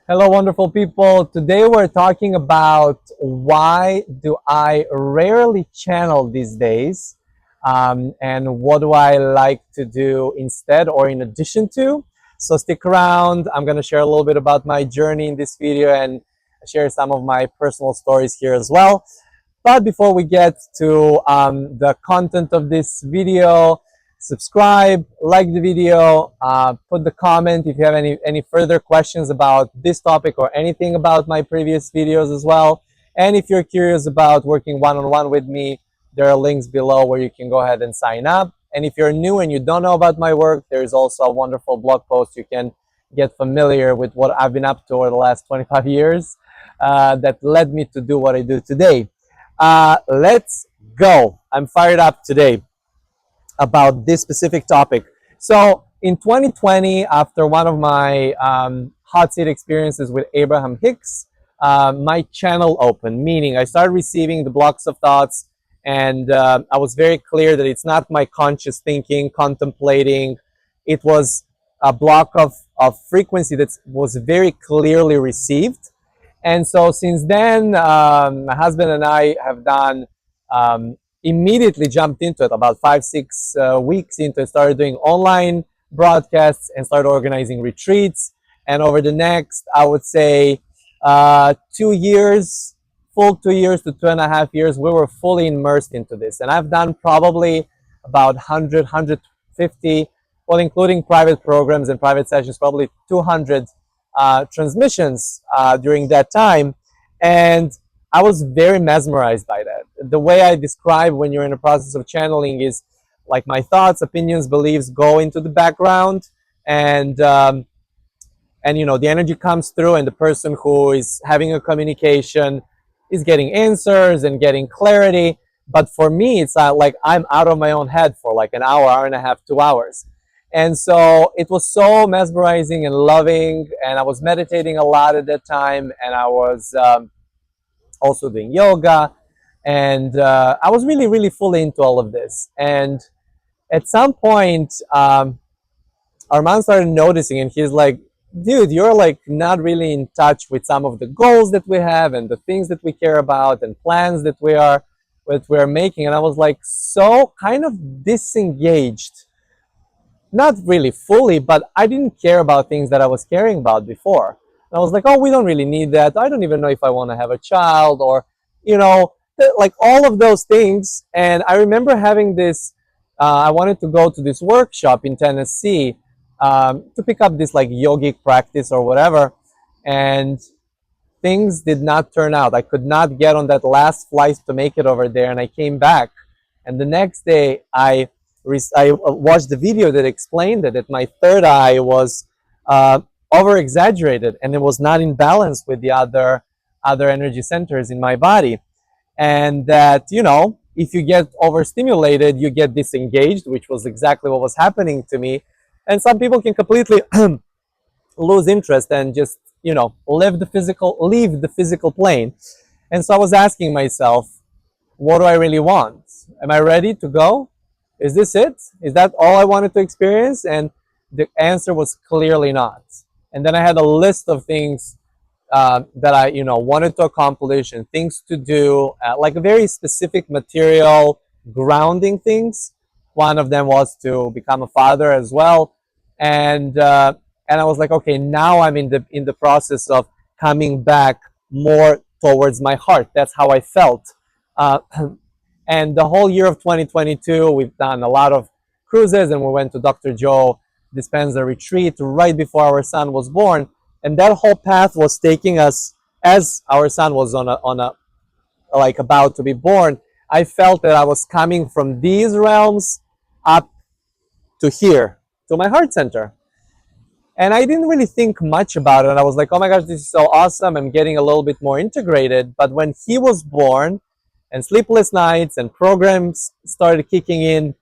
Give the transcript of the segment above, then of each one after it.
Hello, wonderful people. Today we're talking about why do I rarely channel these days, and what do I like to do instead or in addition to. So stick around. I'm going to share a little bit about my journey in this video and share some of my personal stories here as well. But before we get to the content of this video, subscribe, like the video, put the comment if you have any further questions about this topic or anything about my previous videos as well. And if you're curious about working one-on-one with me, there are links below where you can go ahead and sign up. And if you're new and you don't know about my work, there's also a wonderful blog post you can get familiar with what I've been up to over the last 25 years that led me to do what I do today. Let's go. I'm fired up today about this specific topic. So in 2020, after one of my hot seat experiences with Abraham Hicks, my channel opened, meaning I started receiving the blocks of thoughts, and I was very clear that it's not my conscious thinking, contemplating. It was a block of frequency that was very clearly received. And so since then, my husband and I have done immediately jumped into it about 5-6 weeks into it, started doing online broadcasts and started organizing retreats. And over the next, I would say, 2 years, full 2 years to 2.5 years, we were fully immersed into this. And I've done probably about 100, 150, well, including private programs and private sessions, probably 200 transmissions during that time. And I was very mesmerized by that. The way I describe when you're in a process of channeling is like my thoughts, opinions, beliefs go into the background, and you know, the energy comes through, and the person who is having a communication is getting answers and getting clarity. But for me, it's like I'm out of my own head for like an hour, hour and a half, 2 hours. And so it was so mesmerizing and loving, and I was meditating a lot at that time, and I was also doing yoga, and I was really, really fully into all of this. And at some point, Armand started noticing, and he's like, dude, you're like not really in touch with some of the goals that we have and the things that we care about and plans that we're making. And I was like so kind of disengaged, not really fully, but I didn't care about things that I was caring about before. And I was like, oh, we don't really need that. I don't even know if I want to have a child, or, you know, like all of those things. And I remember having this, I wanted to go to this workshop in Tennessee to pick up this like yogic practice or whatever. And things did not turn out. I could not get on that last flight to make it over there. And I came back. And the next day, I watched the video that explained that my third eye was over exaggerated, and it was not in balance with the other energy centers in my body. And that, you know, if you get overstimulated, you get disengaged, which was exactly what was happening to me. And some people can completely lose interest and just, you know, leave the physical plane. And so I was asking myself, what do I really want? Am I ready to go? Is this it? Is that all I wanted to experience? And the answer was clearly not. And then I had a list of things that I, you know, wanted to accomplish and things to do, like very specific material grounding things. One of them was to become a father as well. And I was like, okay, now I'm in the process of coming back more towards my heart. That's how I felt. And the whole year of 2022, we've done a lot of cruises, and we went to Dr. Joe Dispenza retreat right before our son was born. And that whole path was taking us, as our son was on a like about to be born. I felt that I was coming from these realms up to here, to my heart center. And I didn't really think much about it. I was like, oh my gosh, this is so awesome. I'm getting a little bit more integrated. But when he was born, and sleepless nights and programs started kicking in,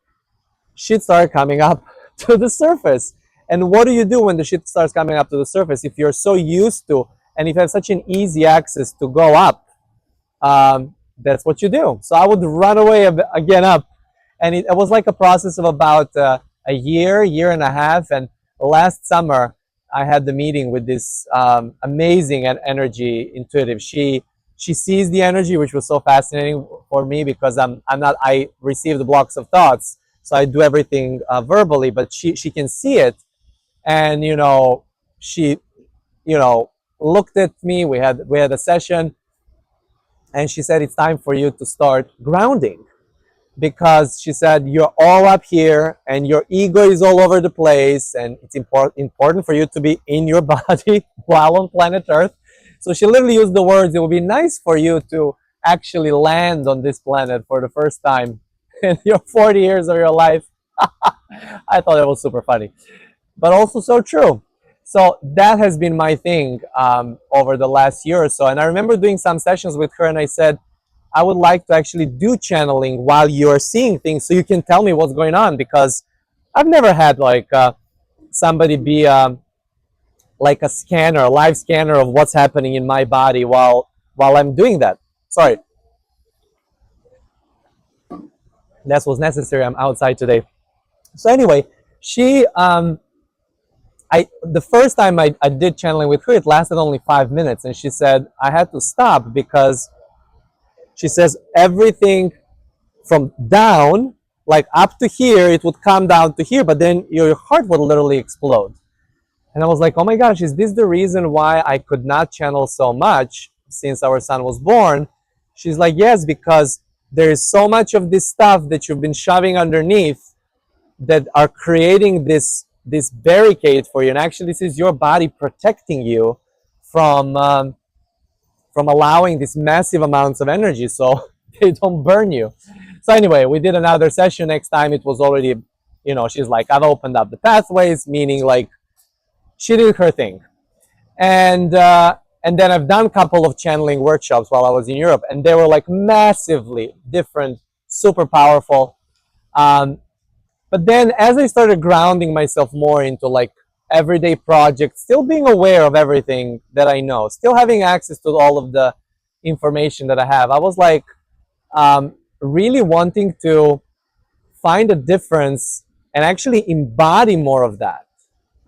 shit started coming up to the surface. And what do you do when the shit starts coming up to the surface? If you're so used to, and if you have such an easy access to go up, that's what you do. So I would run away again up. And it was like a process of about a year and a half. And last summer, I had the meeting with this amazing and energy intuitive. She sees the energy, which was so fascinating for me because I'm not I receive the blocks of thoughts, so I do everything verbally, but she can see it, and she looked at me. We had a session, and she said it's time for you to start grounding because she said you're all up here and your ego is all over the place, and it's important for you to be in your body while on planet Earth. So she literally used the words, it would be nice for you to actually land on this planet for the first time in your 40 years of your life. I thought it was super funny, but also so true. So that has been my thing over the last year or so. And I remember doing some sessions with her, and I said, I would like to actually do channeling while you're seeing things so you can tell me what's going on, because I've never had like somebody be like a scanner, a live scanner of what's happening in my body while I'm doing that. Sorry, that was necessary. I'm outside today. So anyway, she the first time I did channeling with her, it lasted only 5 minutes, and she said I had to stop because she says everything from down, like up to here, it would come down to here, but then your heart would literally explode. And I was like, oh my gosh, is this the reason why I could not channel so much since our son was born? She's like, yes, because there is so much of this stuff that you've been shoving underneath that are creating this barricade for you. And actually, this is your body protecting you from allowing these massive amounts of energy so they don't burn you. So anyway, we did another session. Next time it was already, she's like, I've opened up the pathways, meaning like she did her thing. And then I've done a couple of channeling workshops while I was in Europe, and they were like massively different, super powerful. But then as I started grounding myself more into like everyday projects, still being aware of everything that I know, still having access to all of the information that I have, I was like really wanting to find a difference and actually embody more of that.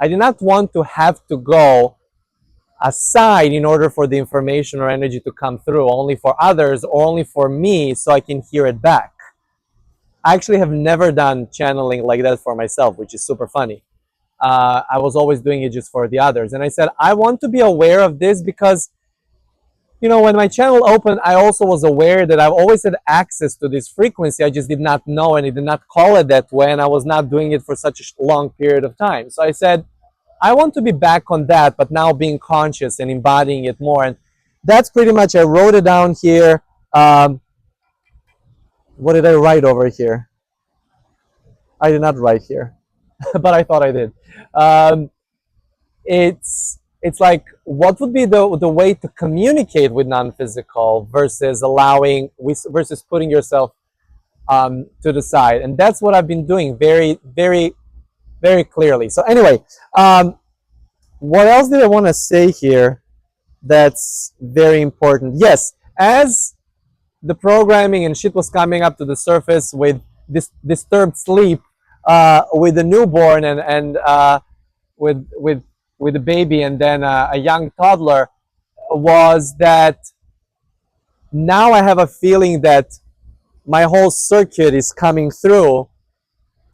I did not want to have to go aside in order for the information or energy to come through, only for others or only for me so I can hear it back. I actually have never done channeling like that for myself, which is super funny. I was always doing it just for the others. And I said, I want to be aware of this because, when my channel opened, I also was aware that I've always had access to this frequency. I just did not know, and I did not call it that way, and I was not doing it for such a long period of time. So I said, I want to be back on that, but now being conscious and embodying it more. And that's pretty much, I wrote it down here. What did I write over here? I did not write here, but I thought I did. It's like, what would be the way to communicate with non-physical versus versus putting yourself to the side, and that's what I've been doing very, very, very clearly. So anyway, what else did I want to say here that's very important? Yes, as the programming and shit was coming up to the surface with this disturbed sleep with the newborn and with the baby and then a young toddler, was that now I have a feeling that my whole circuit is coming through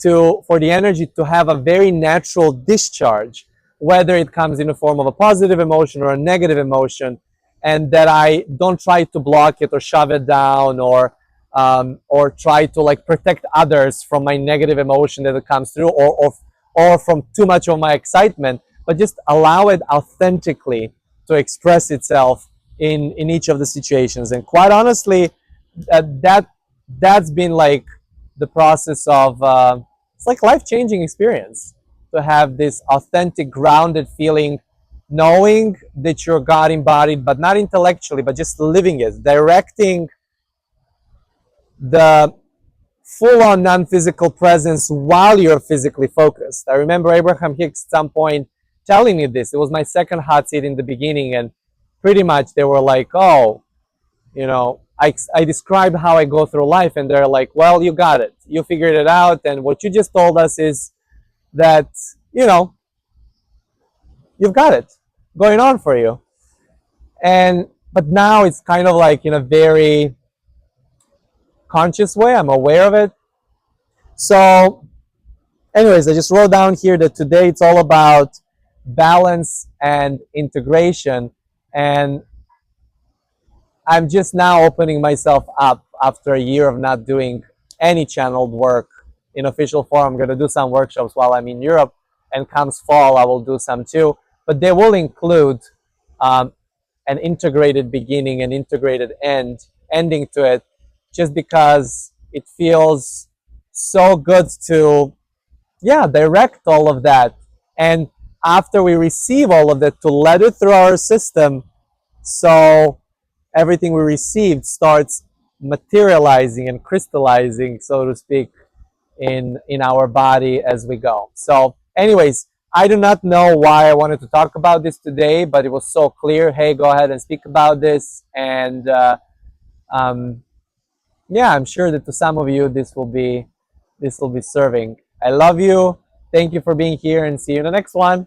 for the energy to have a very natural discharge, whether it comes in the form of a positive emotion or a negative emotion, and that I don't try to block it or shove it down or try to like protect others from my negative emotion that it comes through or from too much of my excitement, but just allow it authentically to express itself in each of the situations. And quite honestly, that's been like the process of it's like life-changing experience to have this authentic, grounded feeling, knowing that you're God embodied, but not intellectually, but just living it, directing the full-on non-physical presence while you're physically focused. I remember Abraham Hicks at some point telling me this. It was my second hot seat in the beginning, and pretty much they were like, oh, I described how I go through life, and they're like, well, you got it. You figured it out, and what you just told us is that, you've got it going on for you. And but now it's kind of like in a very conscious way. I'm aware of it. So, anyways, I just wrote down here that today it's all about balance and integration. And I'm just now opening myself up after a year of not doing any channeled work in official form. I'm going to do some workshops while I'm in Europe, and comes fall, I will do some too. But they will include um, an integrated beginning and integrated ending to it, just because it feels so good to, yeah, direct all of that. And after we receive all of that, to let it through our system, so everything we received starts materializing and crystallizing, so to speak, in our body as we go. So anyways, I do not know why I wanted to talk about this today, but it was so clear. Hey, go ahead and speak about this. And um, yeah, I'm sure that to some of you this will be serving. I love you. Thank you for being here, and see you in the next one.